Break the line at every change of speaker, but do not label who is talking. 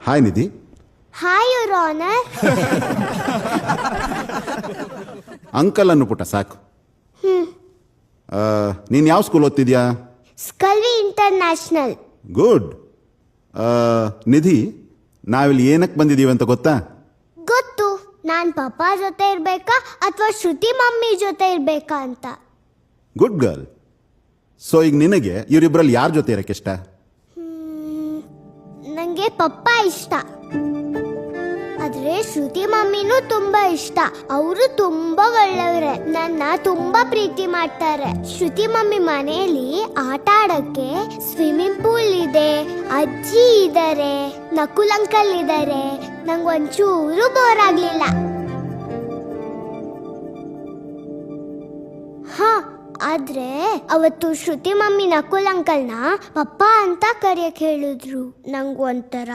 Hi Nidhi.
Hi your honour.
Uncle ಅನ್ನು ಪುಟ್ಟ ಸಾಕು. ನೀನು ಯಾವ ಸ್ಕೂಲ್ ಓದ್ತಿದ್ಯಾ?
ಸ್ಕಲ್ವಿ ಇಂಟರ್ನ್ಯಾಷನಲ್.
ಗುಡ್. ನಿಧಿ, ನಾವಿಲ್ಲಿ ಏನಕ್ಕೆ ಬಂದಿದ್ದೀವಿ ಅಂತ ಗೊತ್ತಾ?
ಗೊತ್ತು. ನಾನು ಪಪ್ಪಾ ಜೊತೆ ಇರಬೇಕಾ ಅಥವಾ ಶ್ರುತಿ ಮಮ್ಮಿ ಜೊತೆ ಇರಬೇಕಾ ಅಂತ.
Good girl. ಸೊ ಈಗ ನಿನಗೆ ಇವರಿಬ್ಬರಲ್ಲಿ ಯಾರ ಜೊತೆ ಇರೋಕ್ಕೆ ಇಷ್ಟ?
ನನಗೆ ಪಪ್ಪ ಇಷ್ಟ, ಆದ್ರೆ ಶ್ರುತಿ ಮಮ್ಮಿನೂ ತುಂಬಾ ಇಷ್ಟ. ಅವರು ತುಂಬಾ ಒಳ್ಳೆಯವರೇ, ನನ್ನ ತುಂಬಾ ಪ್ರೀತಿ ಮಾಡ್ತಾರೆ. ಶ್ರುತಿ ಮಮ್ಮಿ ಮನೆಯಲ್ಲಿ ಆಟ ಆಡಕ್ಕೆ ಸ್ವಿಮ್ಮಿಂಗ್ ಪೂಲ್ ಇದೆ, ಅಜ್ಜಿ ಇದ್ದಾರೆ, ನಕುಲ್ ಅಂಕಲ್ ಇದ್ದಾರೆ. ನಂಗೊಂಚೂರು ಬೋರ್ ಆಗ್ಲಿಲ್ಲ. ಹಾ, ಆದ್ರೆ ಅವತ್ತು ಶ್ರುತಿ ಮಮ್ಮಿ ನಕುಲ್ ಅಂಕಲ್ನ ಪಪ್ಪ ಅಂತ ಕರೆಯಕ್ ಹೇಳಿದ್ರು. ನಂಗೊಂಥರ